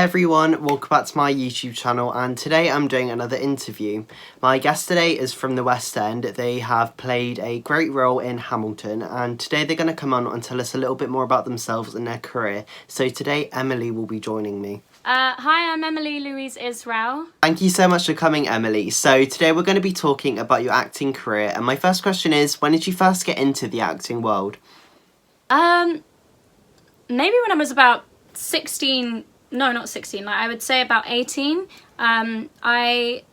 Everyone, welcome back to my YouTube channel, and today I'm doing another interview. My guest today is from the West End. They have played a great role in Hamilton, and today they're going to come on and tell us a little bit more about themselves and their career. So today Emilie will be joining me. Hi, I'm Emilie LOUISE Israel. Thank you so much for coming, Emilie. So today we're going to be talking about your acting career, and my first question is, when did you first get into the acting world? Maybe when I was about 16. No, not 16. Like I would say about 18. I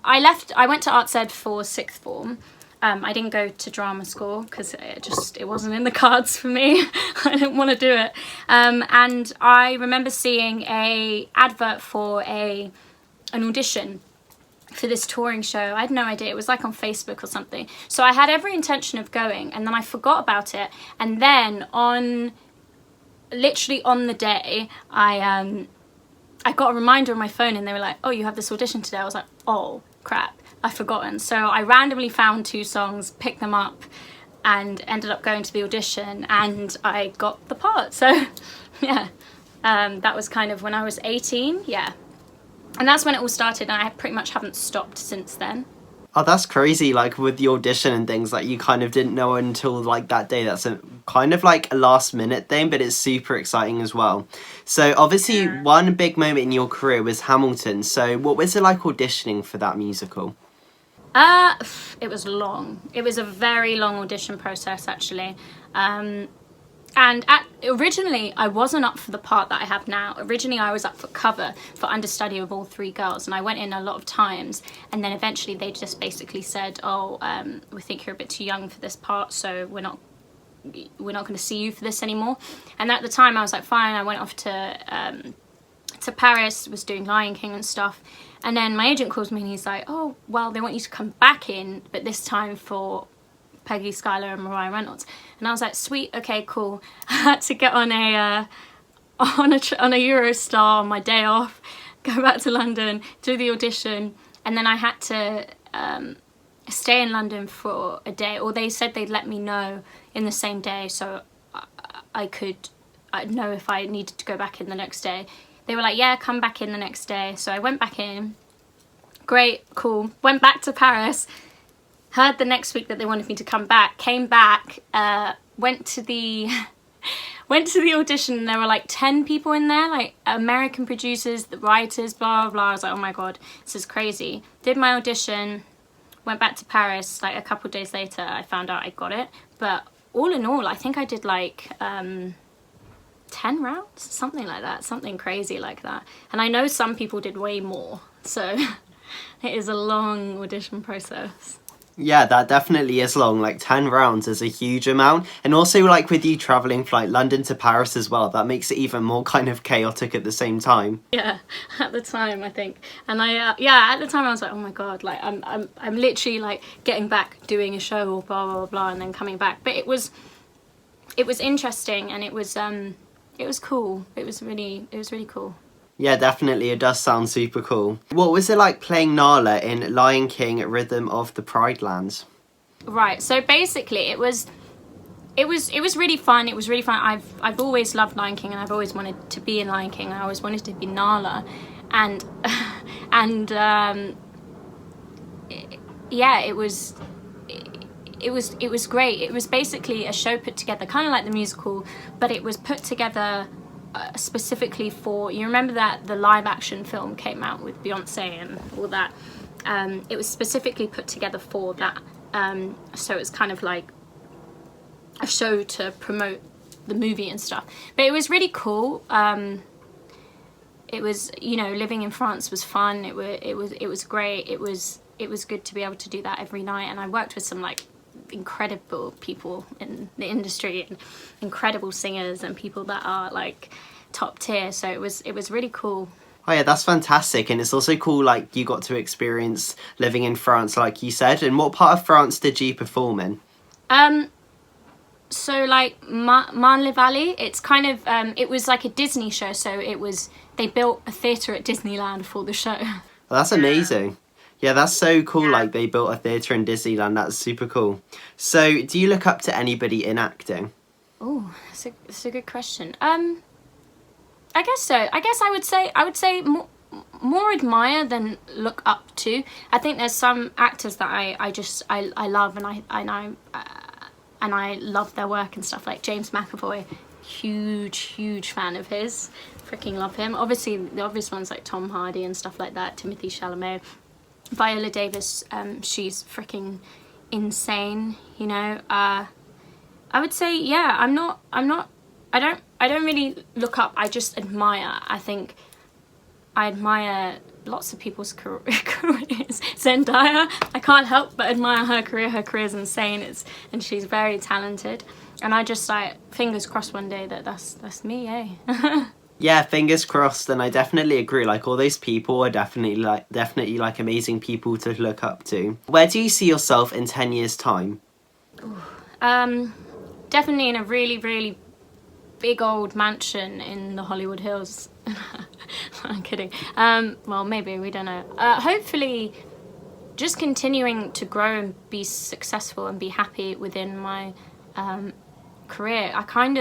went to arts ed for sixth form. I didn't go to drama school because it wasn't in the cards for me. I didn't want to do it. And I remember seeing a advert for an audition for this touring show. I had no idea. It was like on Facebook or something. So I had every intention of going, and then I forgot about it. And then literally on the day, I got a reminder on my phone, and they were like, oh, you have this audition today. I was like, oh crap, I've forgotten. So I randomly found 2 songs, picked them up, and ended up going to the audition, and I got the part. So yeah, that was kind of when I was 18. Yeah, and that's when it all started, and I pretty much haven't stopped since then. Oh, that's crazy, like with the audition and things, like you kind of didn't know until like that day. That's a kind of like a last minute thing, but it's super exciting as well. So obviously one big moment in your career was Hamilton. So what was it like auditioning for that musical? It was long. It was a very long audition process, actually. And originally, I wasn't up for the part that I have now. Originally, I was up for cover for understudy of all 3 girls, and I went in a lot of times, and then eventually they just basically said, oh, we think you're a bit too young for this part, so we're not going to see you for this anymore. And at the time, I was like, fine. I went off to Paris, was doing Lion King and stuff, and then my agent calls me and he's like, oh, well, they want you to come back in, but this time for Peggy, Schyler and Reynolds. And I was like, sweet, okay, cool. I had to get on a Eurostar on my day off, go back to London, do the audition, and then I had to stay in London for a day, or they said they'd let me know in the same day so I'd know if I needed to go back in the next day. They were like, yeah, come back in the next day. So I went back in, great, cool, went back to Paris, heard the next week that they wanted me to come back, came back, went to the audition, and there were like 10 people in there, like American producers, the writers, blah, blah, blah. I was like, oh my God, this is crazy. Did my audition, went back to Paris, like a couple of days later, I found out I got it. But all in all, I think I did like 10 rounds, something like that, something crazy like that. And I know some people did way more, so it is a long audition process. Yeah, that definitely is long. Like 10 rounds is a huge amount. And also like with you travelling from like London to Paris as well, that makes it even more kind of chaotic at the same time. Yeah, at the time I think. And at the time I was like, oh my God, like I'm literally like getting back, doing a show or blah, blah, blah, and then coming back. But it was interesting, and it was cool. It was really cool. Yeah, definitely. It does sound super cool. What was it like playing Nala in Lion King Rhythm of the Pride Lands? Right. So basically, it was really fun. It was really fun. I've always loved Lion King, and I've always wanted to be in Lion King. I always wanted to be Nala, and yeah, it was great. It was basically a show put together, kind of like the musical, but it was put together specifically for, you remember that the live action film came out with Beyonce and all that. It was specifically put together for that. So it's kind of like a show to promote the movie and stuff. But it was really cool. It was, you know, living in France was fun. It was great. It was good to be able to do that every night. And I worked with some like incredible people in the industry, and incredible singers and people that are like top tier, so it was really cool. Oh yeah, that's fantastic. And it's also cool like you got to experience living in France like you said. And what part of France did you perform in? So like Marne-le-Valley, it's kind of it was like a Disney show, so they built a theatre at Disneyland for the show. Well, that's amazing. Yeah, that's so cool, like they built a theatre in Disneyland. That's super cool. So do you look up to anybody in acting? Oh, that's a good question. I guess so. I guess I would say more admire than look up to. I think there's some actors that I love, and I love their work and stuff, like James McAvoy. Huge fan of his. Freaking love him. Obviously the obvious ones like Tom Hardy and stuff like that, Timothy Chalamet. Viola Davis, she's freaking insane, you know. I would say, yeah, I don't really look up, I just admire. I think I admire lots of people's careers. Zendaya, I can't help but admire her career. Her career's insane, and she's very talented. And I just like, fingers crossed one day that's me, eh? Yeah, fingers crossed, and I definitely agree. Like, all those people are definitely like amazing people to look up to. Where do you see yourself in 10 years' time? Definitely in a really big old mansion in the Hollywood Hills. I'm kidding. Well, maybe, we don't know. Hopefully just continuing to grow and be successful and be happy within my career. I kind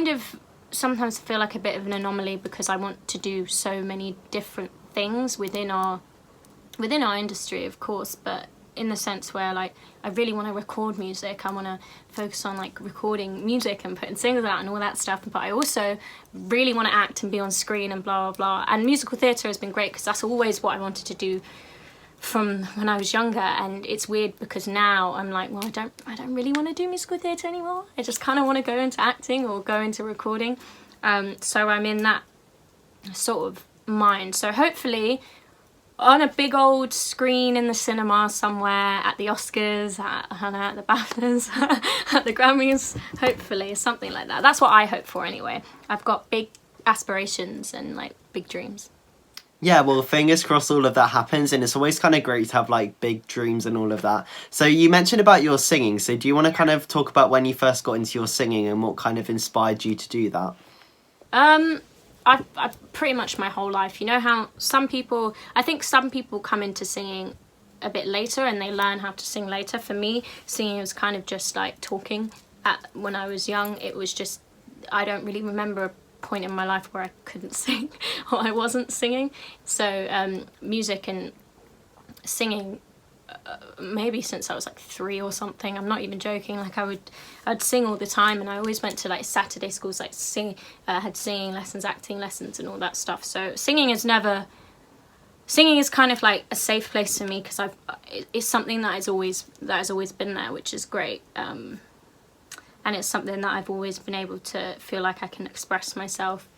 of sometimes feel like a bit of an anomaly because I want to do so many different things within our industry, of course, but in the sense where, like, I really want to record music. I want to focus on like recording music and putting singles out and all that stuff, but I also really want to act and be on screen and blah blah blah. And musical theatre has been great because that's always what I wanted to do from when I was younger. And it's weird because now I'm like, well, I don't really want to do musical theatre anymore. I just kind of want to go into acting or go into recording. So I'm in that sort of mind. So hopefully on a big old screen in the cinema somewhere, at the Oscars, at the BAFTAs, at the Grammys, hopefully, something like that. That's what I hope for anyway. I've got big aspirations and like big dreams. Yeah, well, fingers crossed all of that happens, and it's always kind of great to have like big dreams and all of that. So you mentioned about your singing, so do you want to kind of talk about when you first got into your singing and what kind of inspired you to do that? I pretty much my whole life. You know how I think some people come into singing a bit later and they learn how to sing later. For me, singing was kind of just like talking. When I was young, it was just, I don't really remember a point in my life where I couldn't sing or I wasn't singing. So music and singing, maybe since I was like 3 or something. I'm not even joking. Like I'd sing all the time, and I always went to like Saturday schools, like had singing lessons, acting lessons and all that stuff. So singing is kind of like a safe place for me because it's something that has always been there, which is great. And it's something that I've always been able to feel like I can express myself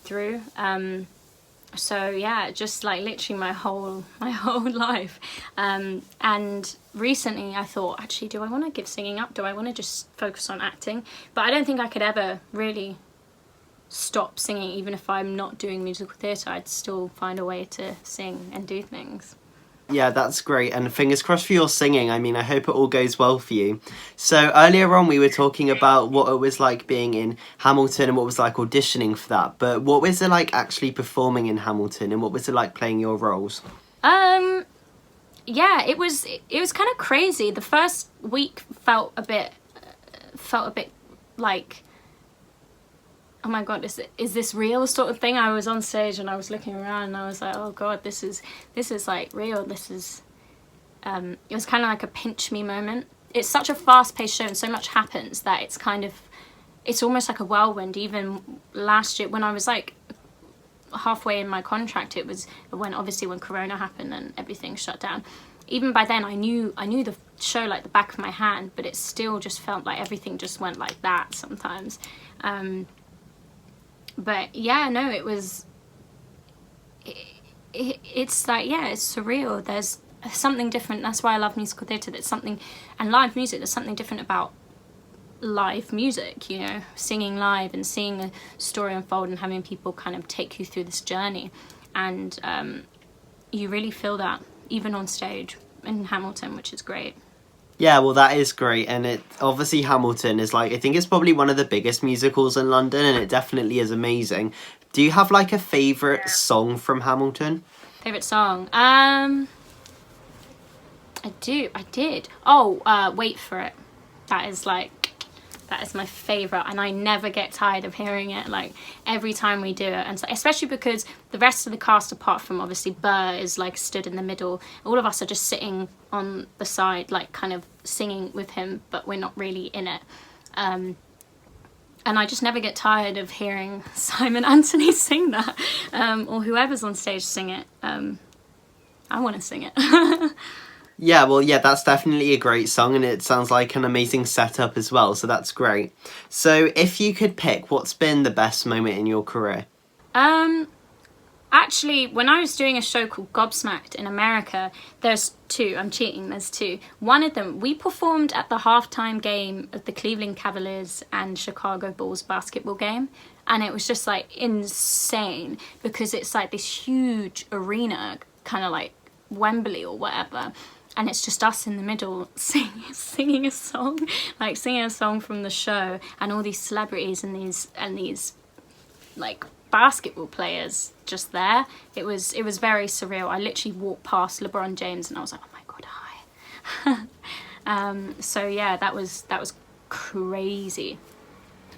through. So yeah, just like literally my whole life. And recently I thought, actually, do I want to give singing up? Do I want to just focus on acting? But I don't think I could ever really stop singing. Even if I'm not doing musical theatre, I'd still find a way to sing and do things. Yeah, that's great, and fingers crossed for your singing. I mean, I hope it all goes well for you. So earlier on we were talking about what it was like being in Hamilton and what it was like auditioning for that, but what was it like actually performing in Hamilton, and what was it like playing your roles? Yeah, it was kind of crazy. The first week felt a bit like, oh my god, is this real sort of thing? I was on stage and I was looking around and I was like, oh god, this is like real. This is it was kind of like a pinch me moment. It's such a fast-paced show and so much happens that it's almost like a whirlwind. Even last year when I was like halfway in my contract, it was when Corona happened and everything shut down. Even by then I knew the show like the back of my hand, but it still just felt like everything just went like that sometimes. But yeah, no, it's like, yeah, it's surreal. There's something different. That's why I love musical theatre. And live music, there's something different about live music, you know, singing live and seeing a story unfold and having people kind of take you through this journey. And you really feel that even on stage in Hamilton, which is great. Yeah, well, that is great, and it obviously Hamilton is like, I think it's probably one of the biggest musicals in London, and it definitely is amazing. Do you have like a favourite song from Hamilton? Favourite song? I did. Oh, Wait for It. That is like That is my favourite, and I never get tired of hearing it, like, every time we do it. And so, especially because the rest of the cast, apart from obviously Burr, is like stood in the middle, all of us are just sitting on the side, like kind of singing with him, but we're not really in it. And I just never get tired of hearing Simon Anthony sing that, or whoever's on stage sing it. I want to sing it. Yeah, well, yeah, that's definitely a great song, and it sounds like an amazing setup as well, so that's great. So if you could pick, what's been the best moment in your career? Actually, when I was doing a show called Gobsmacked in America, there's two. I'm cheating, there's two. One of them, we performed at the halftime game of the Cleveland Cavaliers and Chicago Bulls basketball game, and it was just like insane because it's like this huge arena, kind of like Wembley or whatever, and it's just us in the middle singing a song, like singing a song from the show, and all these celebrities and these like basketball players just there. It was very surreal. I literally walked past LeBron James and I was like, oh my god, hi. So yeah, that was crazy.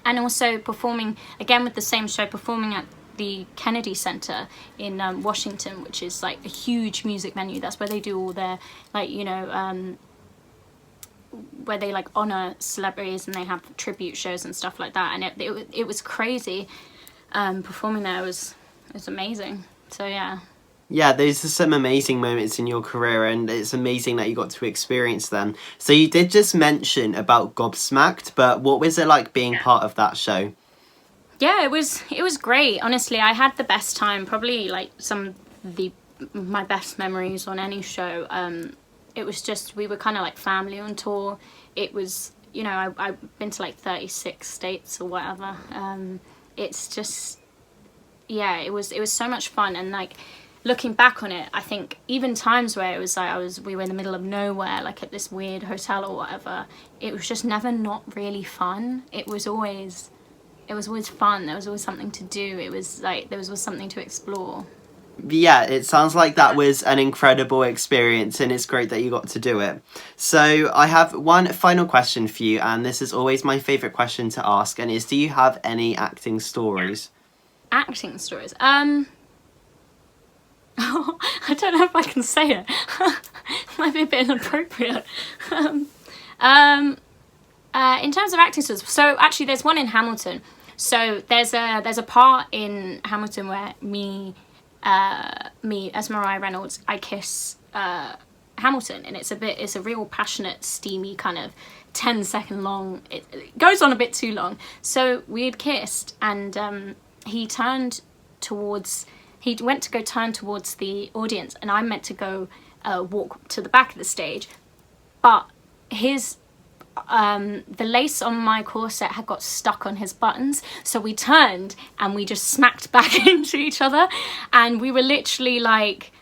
And also performing again with the same show, performing at the Kennedy Center in Washington, which is like a huge music venue. That's where they do all their, like, you know, where they like honor celebrities and they have tribute shows and stuff like that. And it was crazy. Performing there was amazing. So yeah. Yeah, those are some amazing moments in your career, and it's amazing that you got to experience them. So you did just mention about Gobsmacked, but what was it like being part of that show? Yeah, it was great. Honestly, I had the best time. Probably like my best memories on any show. It was just, we were kind of like family on tour. It was, you know, I've been to like 36 states or whatever. It's just, yeah, it was so much fun. And like looking back on it, I think even times where it was like we were in the middle of nowhere, like at this weird hotel or whatever, it was just never not really fun. It was always fun. There was always something to do. It was like there was always something to explore. Yeah, it sounds like that was an incredible experience, and it's great that you got to do it. So I have one final question for you, and this is always my favourite question to ask, and is, do you have any acting stories? Acting stories? I don't know if I can say it. Might be a bit inappropriate. In terms of acting stories, so actually there's one in Hamilton. So there's a part in Hamilton where me as Mariah Reynolds, I kiss Hamilton, and it's a real passionate, steamy kind of 10-second long. It goes on a bit too long. So we had kissed, and he went to go turn towards the audience, and I meant to go walk to the back of the stage, but the lace on my corset had got stuck on his buttons, so we turned and we just smacked back into each other, and we were literally like,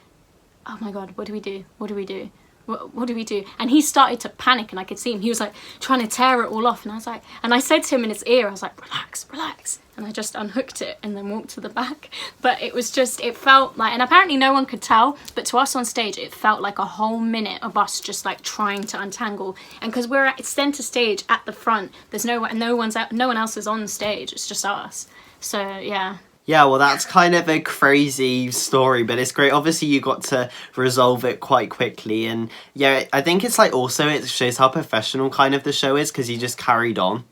oh my god, what do we do? What do we do? What do we do? And he started to panic, and I could see him. He was like trying to tear it all off, and I was like, and I said to him in his ear, I was like, relax, relax. And I just unhooked it and then walked to the back. But it was just, it felt like, and apparently no one could tell, but to us on stage, it felt like a whole minute of us just like trying to untangle. And because we're at center stage at the front, there's no one else is on stage. It's just us. So yeah. Yeah, well, that's kind of a crazy story, but it's great. Obviously, you got to resolve it quite quickly. And yeah, I think it's like also it shows how professional kind of the show is, because you just carried on.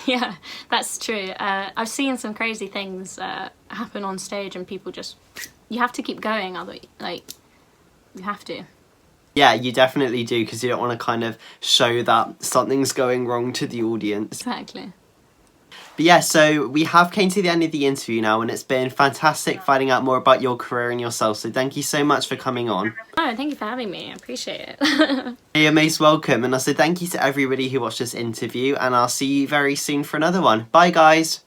Yeah, that's true. I've seen some crazy things happen on stage, and people just, you have to keep going. Like, you have to. Yeah, you definitely do, because you don't want to kind of show that something's going wrong to the audience. Exactly. But yeah, so we have came to the end of the interview now, and it's been fantastic finding out more about your career and yourself. So thank you so much for coming on. Oh, thank you for having me. I appreciate it. You're most welcome. And also thank you to everybody who watched this interview, and I'll see you very soon for another one. Bye, guys.